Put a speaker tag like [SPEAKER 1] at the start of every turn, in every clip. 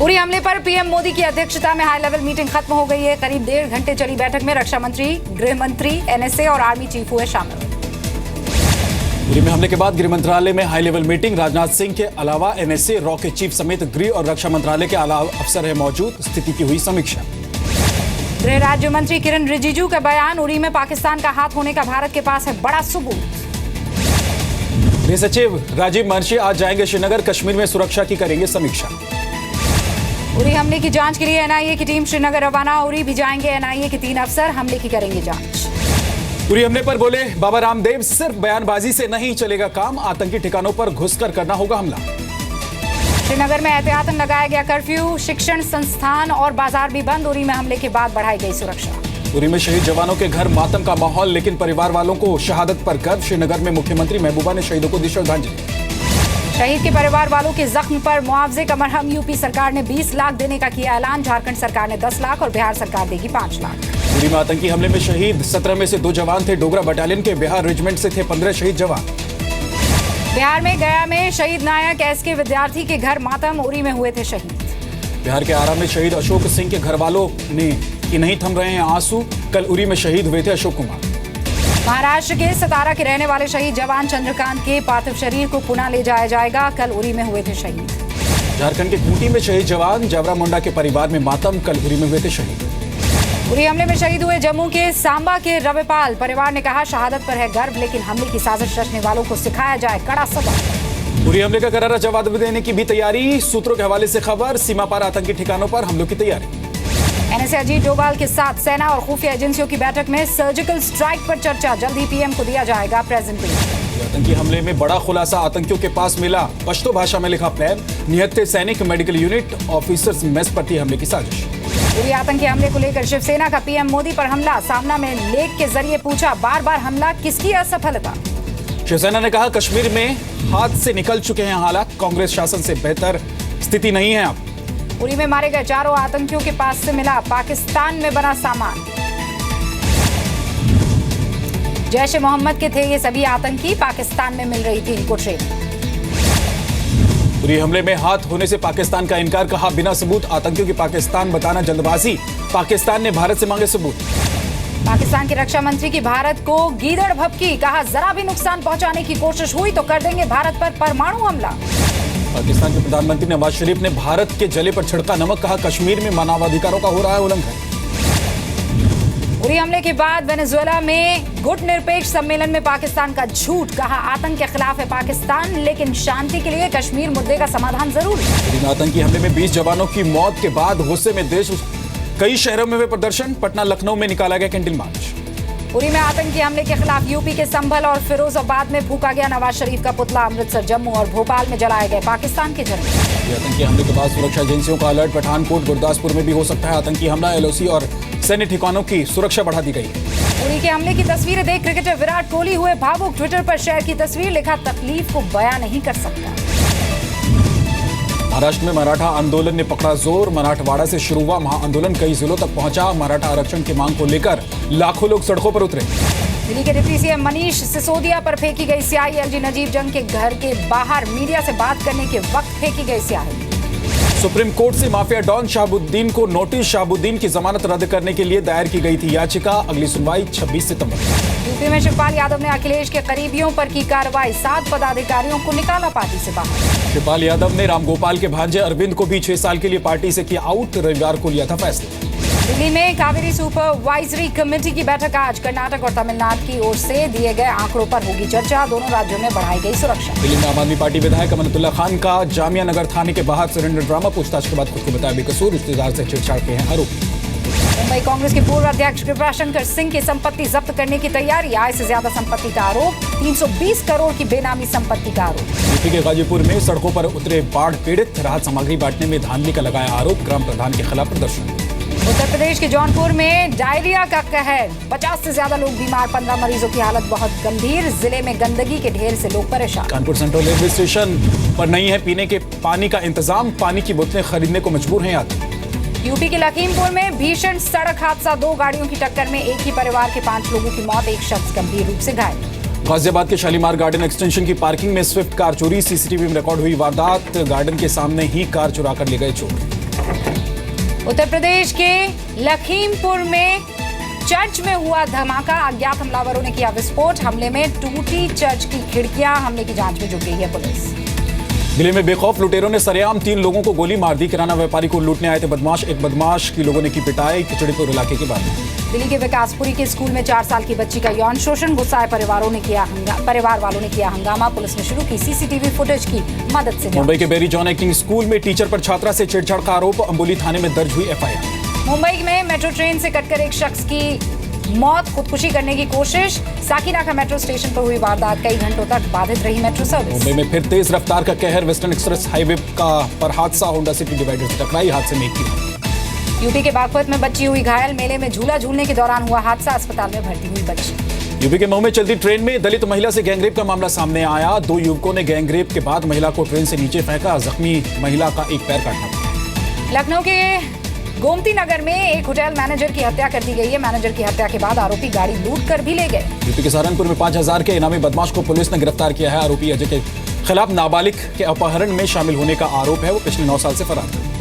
[SPEAKER 1] उरी हमले पर पीएम मोदी की अध्यक्षता में हाई लेवल मीटिंग खत्म हो गई है। करीब 1.5 घंटे चली बैठक में रक्षा मंत्री, गृह मंत्री, एनएसए और आर्मी चीफ हुए शामिल।
[SPEAKER 2] उरी में हमले के बाद गृह मंत्रालय में high level meeting. Rajnath Singh के अलावा एनएसए, रॉ के चीफ समेत गृह और रक्षा मंत्रालय के आला अफसर है मौजूद। स्थिति की हुई समीक्षा।
[SPEAKER 1] गृह राज्य मंत्री किरण रिजिजू का बयान, उरी में पाकिस्तान का हाथ होने का भारत के पास है बड़ा सबूत।
[SPEAKER 2] गृह सचिव राजीव महर्षि आज जाएंगे श्रीनगर, कश्मीर में सुरक्षा की करेंगे समीक्षा।
[SPEAKER 1] उरी हमले की जांच के लिए एनआईए की टीम श्रीनगर रवाना। उरी भी जाएंगे एनआईए के 3 अफसर, हमले की करेंगे जांच।
[SPEAKER 2] उरी हमले पर बोले बाबा रामदेव, सिर्फ बयानबाजी से नहीं चलेगा काम, आतंकी ठिकानों पर घुसकर करना होगा हमला।
[SPEAKER 1] श्रीनगर में एहतियातन लगाया गया कर्फ्यू, शिक्षण संस्थान और बाजार भी बंद। उरी में हमले के बाद बढ़ाई गई सुरक्षा।
[SPEAKER 2] उरी में शहीद जवानों के घर मातम का माहौल, लेकिन परिवार वालों को शहादत पर गर्व। श्रीनगर में मुख्यमंत्री महबूबा ने शहीदों को दी श्रद्धांजलि।
[SPEAKER 1] शहीद के परिवार वालों के जख्म पर मुआवजे का मरहम। यूपी सरकार ने 20 लाख देने का किया ऐलान। झारखंड सरकार ने 10 लाख और बिहार सरकार देगी 5 लाख।
[SPEAKER 2] उरी में आतंकी हमले में शहीद 17 में से 2 जवान थे। डोगरा बटालियन के, बिहार रेजिमेंट से थे 15 शहीद जवान।
[SPEAKER 1] बिहार में गया में शहीद नायक एसके विद्यार्थी के घर मातम। उरी में हुए थे शहीद।
[SPEAKER 2] बिहार के आरा में शहीद अशोक सिंह के घर वालों ने कि नहीं थम रहे हैं आंसू। कल उरी में शहीद हुए थे अशोक कुमार।
[SPEAKER 1] महाराष्ट्र के सतारा के रहने वाले शहीद जवान चंद्रकांत के पार्थिव शरीर को पुणे ले जाया जाएगा। कल उरी में हुए थे शहीद।
[SPEAKER 2] झारखंड के खूंटी में शहीद जवान, जावरा मुंडा के परिवार में मातम। कल उरी में हुए थे शहीद।
[SPEAKER 1] उरी हमले में शहीद हुए जम्मू के सांबा के रविपाल। परिवार ने कहा शहादत पर है गर्व, लेकिन हमले की साजिश रचने वालों को सिखाया जाए कड़ा सबक।
[SPEAKER 2] उरी हमले का करारा जवाब देने की भी तैयारी। सूत्रों के हवाले से खबर, सीमा पार आतंकी ठिकानों पर हमलों की तैयारी।
[SPEAKER 1] एनएसए अजीत डोभाल के साथ सेना और खुफिया एजेंसियों की बैठक में सर्जिकल स्ट्राइक पर चर्चा। जल्द ही पीएम को दिया जाएगा प्रेजेंटेशन।
[SPEAKER 2] आतंकी हमले में बड़ा खुलासा आतंकियों के पास मिला। पश्तो भाषा में लिखा प्लान। निहत्थे सैनिक, मेडिकल यूनिट, ऑफिसर्स मेस पर थी हमले की साजिश।
[SPEAKER 1] उरी आतंकी हमले को लेकर शिवसेना का पीएम मोदी पर हमला। सामना में लेख के जरिए पूछा, बार बार हमला किसकी असफलता।
[SPEAKER 2] शिवसेना ने कहा कश्मीर में हाथ से निकल चुके हैं हालात, कांग्रेस शासन से बेहतर स्थिति नहीं है अब।
[SPEAKER 1] उरी में मारे गए 4 आतंकियों के पास से मिला पाकिस्तान में बना सामान। जैश ए मोहम्मद के थे ये सभी आतंकी, पाकिस्तान में मिल रही थी इनको ट्रेनिंग।
[SPEAKER 2] उरी हमले में हाथ होने से पाकिस्तान का इनकार, कहा बिना सबूत आतंकियों की पाकिस्तान बताना जल्दबाजी। पाकिस्तान ने भारत से मांगे सबूत।
[SPEAKER 1] पाकिस्तान के रक्षा मंत्री की भारत को गीदड़ भभकी, कहा जरा भी नुकसान पहुंचाने की कोशिश हुई तो कर देंगे भारत पर परमाणु हमला।
[SPEAKER 2] पाकिस्तान के प्रधानमंत्री नवाज शरीफ ने भारत के जले पर छिड़का नमक, कहा कश्मीर में मानवाधिकारों का हो रहा है उल्लंघन।
[SPEAKER 1] उरी हमले के बाद वेनेजुएला में गुटनिरपेक्ष सम्मेलन में पाकिस्तान का झूठ, कहा आतंक के खिलाफ है पाकिस्तान, लेकिन शांति के लिए कश्मीर मुद्दे का समाधान जरूरी।
[SPEAKER 2] आतंकी हमले में 20 जवानों की मौत के बाद गुस्से में देश, कई शहरों में हुए प्रदर्शन। पटना, लखनऊ में निकाला गया कैंडल मार्च।
[SPEAKER 1] उरी में आतंकी हमले के खिलाफ यूपी के संभल और फिरोजाबाद में फूका गया नवाज शरीफ का पुतला। अमृतसर, जम्मू और भोपाल में जलाए गए पाकिस्तान के झंडे।
[SPEAKER 2] आतंकी हमले के बाद सुरक्षा एजेंसियों का अलर्ट। पठानकोट, गुरदासपुर में भी हो सकता है आतंकी हमला। एलओसी और सैन्य ठिकानों की सुरक्षा बढ़ा दी गई।
[SPEAKER 1] उरी के हमले की तस्वीरें देख क्रिकेटर विराट कोहली हुए भावुक। ट्विटर पर शेयर की तस्वीर, लिखा तकलीफ को बयां नहीं कर सकता।
[SPEAKER 2] महाराष्ट्र में मराठा आंदोलन ने पकड़ा जोर। मराठवाड़ा से शुरू हुआ महाआंदोलन कई जिलों तक पहुंचा। मराठा आरक्षण की मांग को लेकर लाखों लोग सड़कों पर उतरे।
[SPEAKER 1] दिल्ली के डिप्टी सीएम मनीष सिसोदिया पर फेंकी गई स्याही। एलजी नजीब जंग के घर के बाहर मीडिया से बात करने के वक्त फेंकी गई स्याही।
[SPEAKER 2] सुप्रीम कोर्ट से माफिया डॉन शहाबुद्दीन को नोटिस। शहाबुद्दीन की जमानत रद्द करने के लिए दायर की गई थी याचिका। अगली सुनवाई 26 सितंबर।
[SPEAKER 1] यूपी में शिवपाल यादव ने अखिलेश के करीबियों पर की कार्रवाई। 7 पदाधिकारियों को निकाला पार्टी से बाहर।
[SPEAKER 2] शिवपाल यादव ने रामगोपाल के भांजे अरविंद को भी 6 साल के लिए पार्टी से किया आउट। रविवार को लिया था फैसला।
[SPEAKER 1] दिल्ली में कावेरी सुपरवाइजरी कमेटी की बैठक आज। कर्नाटक और तमिलनाडु की ओर से दिए गए आंकड़ों पर होगी चर्चा। दोनों राज्यों में बढ़ाई गई सुरक्षा।
[SPEAKER 2] दिल्ली में आम आदमी पार्टी विधायक अमनतुल्ला खान का जामिया नगर थाने के बाहर सरेंडर ड्रामा। पूछताछ के बाद खुद को बताया बेकसूर, रिश्तेदार से छेड़छाड़ के हैं आरोप।
[SPEAKER 1] मुंबई कांग्रेस के पूर्व अध्यक्ष कृपाशंकर सिंह की संपत्ति जब्त करने की तैयारी। आय से ज्यादा संपत्ति का आरोप। 320 करोड़ की बेनामी संपत्ति का आरोप।
[SPEAKER 2] यूपी के गाजीपुर में सड़कों पर उतरे बाढ़ पीड़ित। राहत सामग्री बांटने में धांधली का लगाया आरोप। ग्राम प्रधान के खिलाफ प्रदर्शन।
[SPEAKER 1] उत्तर प्रदेश के जौनपुर में डायरिया का कहर। 50 से ज्यादा लोग बीमार। 15 मरीजों की हालत बहुत गंभीर। जिले में गंदगी के ढेर से लोग परेशान।
[SPEAKER 2] कानपुर सेंट्रल रेलवे स्टेशन पर नहीं है पीने के पानी का इंतजाम। पानी की बोतलें खरीदने को मजबूर हैं यात्री।
[SPEAKER 1] यूपी के लखीमपुर में भीषण सड़क हादसा। 2 गाड़ियों की टक्कर में एक ही परिवार के 5 लोगों की मौत। एक शख्स गंभीर रूप से घायल।
[SPEAKER 2] गाजियाबाद के शालीमार गार्डन एक्सटेंशन की पार्किंग में स्विफ्ट कार चोरी। सीसीटीवी में रिकॉर्ड हुई वारदात। गार्डन के सामने ही कार चुरा कर ले गए चोर।
[SPEAKER 1] उत्तर प्रदेश के लखीमपुर में चर्च में हुआ धमाका, अज्ञात हमलावरों ने किया विस्फोट। हमले में टूटी चर्च की खिड़कियां। हमले की जांच में जुट गई है पुलिस।
[SPEAKER 2] दिल्ली में बेखौफ लुटेरों ने सरेआम 3 लोगों को गोली मार दी। किराना व्यापारी को लूटने आए थे बदमाश। एक बदमाश की लोगों ने की पिटाई। खिचड़ीपुर इलाके की बात है।
[SPEAKER 1] दिल्ली के विकासपुरी के स्कूल में 4 साल की बच्ची का यौन शोषण। गुस्साए परिवार वालों ने किया हंगामा। पुलिस ने शुरू की सीसीटीवी फुटेज की मदद से जांच।
[SPEAKER 2] मुंबई के बेरी जॉन एक्टिंग स्कूल में टीचर पर छात्रा से छेड़छाड़ का आरोप। अंबोली थाने में दर्ज हुई एफआईआर।
[SPEAKER 1] मुंबई में मेट्रो ट्रेन से कटकर एक शख्स की मौत, खुदकुशी करने की कोशिश। साकीनाका मेट्रो स्टेशन पर हुई वारदात। कई घंटों तक बाधित रही मेट्रो सर्विस।
[SPEAKER 2] मुंबई में फिर तेज रफ्तार का कहर। वेस्टर्न एक्सप्रेस हाईवे पर हादसा। होंडा सिटी डिवाइडर से टकराई। हादसे में एक की
[SPEAKER 1] यूपी के बागपत में बच्ची हुई घायल। मेले में झूला झूलने के दौरान हुआ हादसा। अस्पताल में भर्ती हुई बच्ची।
[SPEAKER 2] यूपी के मऊ में चलती ट्रेन में दलित महिला से गैंगरेप का मामला सामने आया। 2 युवकों ने गैंगरेप के बाद महिला को ट्रेन से नीचे फेंका। जख्मी महिला का एक पैर काटा।
[SPEAKER 1] लखनऊ के गोमती नगर में एक होटल मैनेजर की हत्या कर दी गई है। मैनेजर की हत्या के बाद आरोपी गाड़ी लूट कर भी ले गए।
[SPEAKER 2] यूपी के सहारनपुर में 5000 के इनामी बदमाश को पुलिस ने गिरफ्तार किया है। आरोपी अजय के खिलाफ नाबालिग के अपहरण में शामिल होने का आरोप है। वो पिछले 9 साल से फरार था।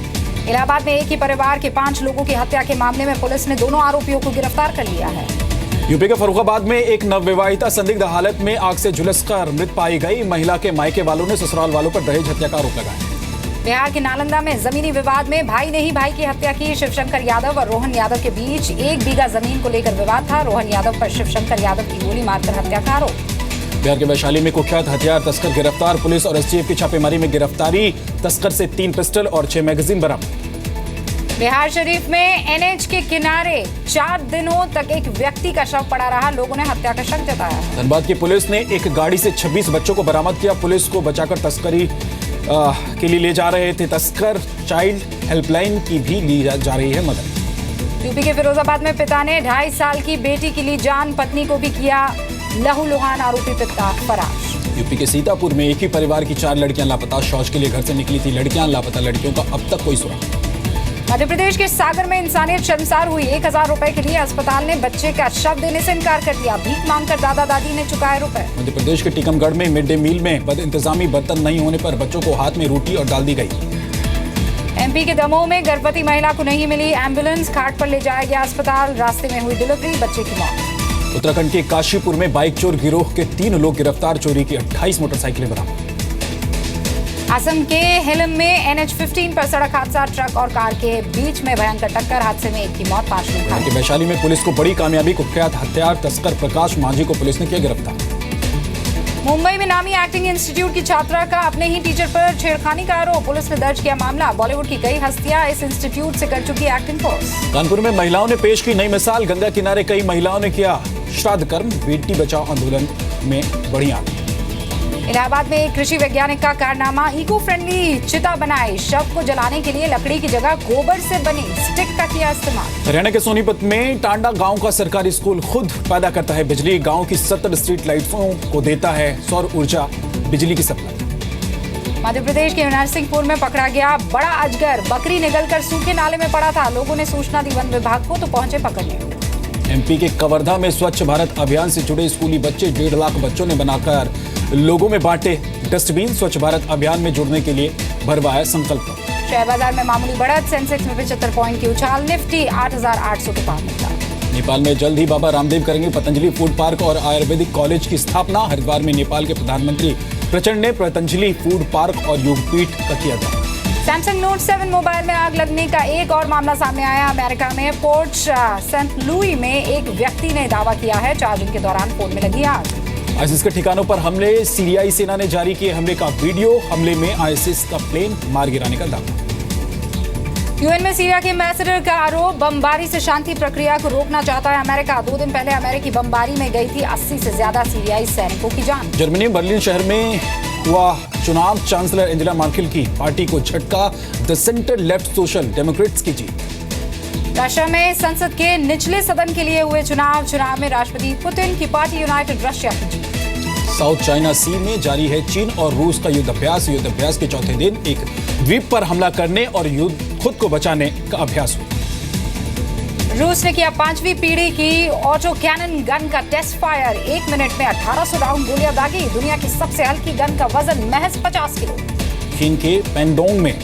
[SPEAKER 1] इलाहाबाद में एक ही परिवार के 5 लोगों की हत्या के मामले में पुलिस ने दोनों आरोपियों को गिरफ्तार कर लिया है।
[SPEAKER 2] यूपी के फर्रुखाबाद में एक नवविवाहिता संदिग्ध हालत में आग से झुलसकर मृत पाई गई। महिला के मायके वालों ने ससुराल वालों पर दहेज हत्या का आरोप लगाया।
[SPEAKER 1] बिहार के नालंदा में जमीनी विवाद में भाई ने ही भाई की हत्या की। शिवशंकर यादव और रोहन यादव के बीच 1 बीघा जमीन को लेकर विवाद था। रोहन यादव पर शिवशंकर यादव की गोली मारकर हत्या का आरोप।
[SPEAKER 2] बिहार के वैशाली में कुख्यात हथियार तस्कर गिरफ्तार। पुलिस और एसटीएफ की छापेमारी में गिरफ्तारी। तस्कर से 3 पिस्टल और 6 मैगजीन बरामद।
[SPEAKER 1] बिहार शरीफ में एनएच के किनारे 4 दिनों तक एक व्यक्ति का शव पड़ा रहा। लोगों ने हत्या का शक जताया।
[SPEAKER 2] धनबाद की पुलिस ने एक गाड़ी से 26 बच्चों को बरामद किया। पुलिस को बचाकर तस्करी के लिए ले जा रहे थे तस्कर। चाइल्ड हेल्पलाइन की भी ली जा रही है मदद।
[SPEAKER 1] यूपी के फिरोजाबाद में पिता ने 2.5 साल की बेटी के लिए जान। पत्नी को भी किया लहूलुहान। आरोपी पिता फरार।
[SPEAKER 2] यूपी के सीतापुर में एक ही परिवार की 4 लड़कियां लापता। शौच के लिए घर से निकली थी लड़कियां। लापता लड़कियों का अब तक कोई सुराग।
[SPEAKER 1] मध्य प्रदेश के सागर में इंसानियत शर्मसार हुई। 1000 रुपए के लिए अस्पताल ने बच्चे का शव देने से इनकार कर दिया। भीख मांगकर दादा दादी ने चुकाए रुपए।
[SPEAKER 2] मध्य प्रदेश के टीकमगढ़ में मिड डे मील में बदइंतजामी बर्तन नहीं होने पर बच्चों को हाथ में रोटी और दाल दी गई।
[SPEAKER 1] एमपी के दमोह में गर्भवती महिला को नहीं मिली एम्बुलेंस। खाट पर ले जाया गया अस्पताल। रास्ते में हुई डिलीवरी। बच्चे की मौत।
[SPEAKER 2] उत्तराखंड के काशीपुर में बाइक चोर गिरोह के 3 लोग गिरफ्तार। चोरी की 28 मोटरसाइकिलें बरामद।
[SPEAKER 1] असम के हिलम में NH-15 पर सड़क हादसा। ट्रक और कार के बीच में भयंकर टक्कर। हादसे में एक की मौत, 5 लोग घायल।
[SPEAKER 2] वैशाली में पुलिस को बड़ी कामयाबी। कुख्यात हथियार तस्कर प्रकाश मांझी को पुलिस ने किया गिरफ्तार।
[SPEAKER 1] मुंबई में नामी एक्टिंग इंस्टीट्यूट की छात्रा का अपने ही टीचर पर छेड़खानी का आरोप। पुलिस ने दर्ज किया मामला। बॉलीवुड की कई हस्तियां इस इंस्टीट्यूट से कर चुकी एक्टिंग कोर्स।
[SPEAKER 2] कानपुर में महिलाओं ने पेश की नई मिसाल। गंगा किनारे कई महिलाओं ने किया श्राद्ध कर्म। बेटी बचाओ आंदोलन में बढ़ी आग।
[SPEAKER 1] इलाहाबाद में एक कृषि वैज्ञानिक का कारनामा। इको फ्रेंडली चिता बनाई। शव को जलाने के लिए लकड़ी की जगह गोबर से बनी स्टिक का किया इस्तेमाल।
[SPEAKER 2] हरियाणा के सोनीपत में टांडा गांव का सरकारी स्कूल खुद पैदा करता है बिजली। गांव की 70 स्ट्रीट लाइट्सों को देता है सौर ऊर्जा बिजली की सप्लाई।
[SPEAKER 1] मध्य प्रदेश के नरसिंहपुर में पकड़ा गया बड़ा अजगर। बकरी निगलकर सूखे नाले में पड़ा था। लोगों ने सूचना दी वन विभाग को तो पहुंचे पकड़ने।
[SPEAKER 2] एमपी के कवर्धा में स्वच्छ भारत अभियान से जुड़े स्कूली बच्चे 1.5 लाख बच्चों ने बनाकर लोगों में बांटे डस्टबिन। स्वच्छ भारत अभियान में जुड़ने के लिए भरवाया संकल्प।
[SPEAKER 1] शेयर बाजार में मामूली बढ़त। सेंसेक्स में 75 पॉइंट की उछाल। निफ्टी 8800 के पार निकला।
[SPEAKER 2] नेपाल में जल्द ही बाबा रामदेव करेंगे पतंजलि फूड पार्क और आयुर्वेदिक कॉलेज की स्थापना। हरिद्वार में नेपाल के प्रधानमंत्री प्रचंड ने पतंजलि फूड पार्क और योगपीठ का किया था।
[SPEAKER 1] सैमसंग नोट 7 मोबाइल में आग लगने का एक और मामला सामने आया। अमेरिका में पोर्ट सेंट लुई में एक व्यक्ति ने दावा किया है चार्जिंग के दौरान फोन में लगी आग।
[SPEAKER 2] आईएसआईएस के ठिकानों पर हमले। सीरियाई सेना ने जारी किए हमले का वीडियो। हमले में आईएसआईएस का प्लेन मार गिराने का दावा। यूएन
[SPEAKER 1] में सीरिया के एम्बेसडर का आरोप। बमबारी से शांति प्रक्रिया को रोकना चाहता है अमेरिका। 2 दिन पहले अमेरिकी बमबारी में गई थी 80 से ज्यादा सीरियाई सैनिकों की जान।
[SPEAKER 2] जर्मनी बर्लिन शहर में हुआ चुनाव। चांसलर एंजेला मर्केल की पार्टी को झटका। The centre left social Democrats की जीत।
[SPEAKER 1] रशिया में संसद के निचले सदन के लिए हुए चुनाव में राष्ट्रपति पुतिन की पार्टी यूनाइटेड रशिया की जीत।
[SPEAKER 2] साउथ चाइना सी में जारी है चीन और रूस का युद्धाभ्यास। युद्धाभ्यास के चौथे दिन एक द्वीप पर हमला करने और खुद को बचाने का अभ्यास हुआ।
[SPEAKER 1] रूस ने किया 5वीं पीढ़ी की ऑटो कैनन गन का टेस्ट फायर। 1 मिनट में 1800 राउंड गोलियां दागी। दुनिया की सबसे हल्की गन का वजन महज 50 किलो।
[SPEAKER 2] चीन के पेंडोंग में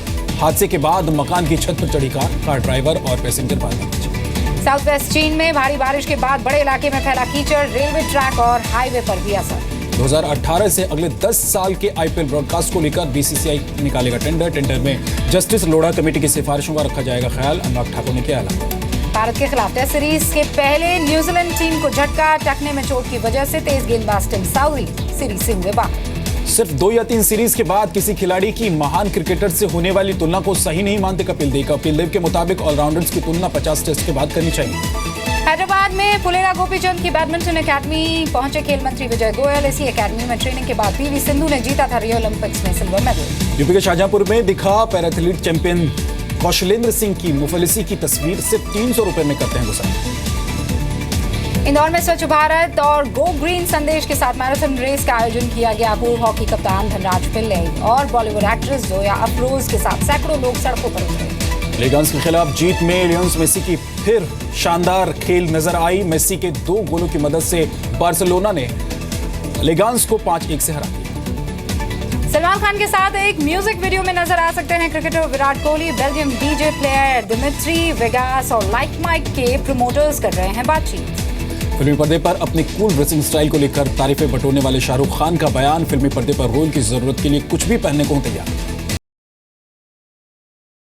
[SPEAKER 2] हादसे के बाद मकान की छत पर चढ़ी कार ड्राइवर और पैसेंजर भाग गए।
[SPEAKER 1] साउथ वेस्ट चीन में भारी बारिश के बाद बड़े इलाके में फैला कीचड़, रेलवे ट्रैक और हाईवे पर भी असर।
[SPEAKER 2] 2018 से अगले 10 साल के आईपीएल ब्रॉडकास्ट को लेकर बीसीसीआई निकालेगा टेंडर में जस्टिस लोढ़ा कमेटी की सिफारिशों का रखा जाएगा ख्याल, अनुराग ठाकुर ने किया ऐलान।
[SPEAKER 1] भारत के खिलाफ टेस्ट सीरीज के पहले न्यूजीलैंड टीम को झटका, टखने में चोट की वजह से तेज गेंदबाज टिम साउदी सीरीज से हुए बाहर।
[SPEAKER 2] सिर्फ 2 या 3 सीरीज के बाद किसी खिलाड़ी की महान क्रिकेटर से होने वाली तुलना को सही नहीं मानते कपिल देव के मुताबिक ऑलराउंडर्स की तुलना 50 टेस्ट के बाद करनी चाहिए।
[SPEAKER 1] हैदराबाद में पुलेरा गोपीचंद की बैडमिंटन एकेडमी पहुंचे खेल मंत्री विजय गोयल। इसी एकेडमी में ट्रेनिंग के बाद पीवी सिंधु ने जीता था रियो ओलंपिक्स में सिल्वर मेडल।
[SPEAKER 2] यूपी के शाहजहांपुर में दिखा पैराथलीट चैंपियन कौशलेंद्र सिंह की मुफलिसी की तस्वीर सिर्फ 300 रुपए में करते हैं गुजारा।
[SPEAKER 1] इंदौर में स्वच्छ भारत और गो ग्रीन संदेश के साथ मैराथन रेस का आयोजन किया गया। पूर्व हॉकी कप्तान धनराज पिल्ले और बॉलीवुड एक्ट्रेस जोया अफरोज के साथ सैकड़ों लोग सड़कों पर उतरे।
[SPEAKER 2] लेगांस के खिलाफ जीत में लियोनेल मेसी की फिर शानदार खेल नजर आई। मेसी के 2 गोलों की मदद से बार्सिलोना ने लेगांस को 5-1 से हरा दिया।
[SPEAKER 1] सलमान खान के साथ एक म्यूजिक वीडियो में नजर आ सकते हैं cricketer Virat Kohli. Belgium DJ player Dimitri Vegas और लाइक माइक के प्रमोटर्स कर रहे हैं बातचीत।
[SPEAKER 2] फिल्मी पर्दे पर अपनी कूल ड्रेसिंग स्टाइल को लेकर तारीफें बटोरने वाले शाहरुख खान का बयान, फिल्मी पर्दे पर रोल की जरूरत के लिए कुछ भी पहनने को तैयार।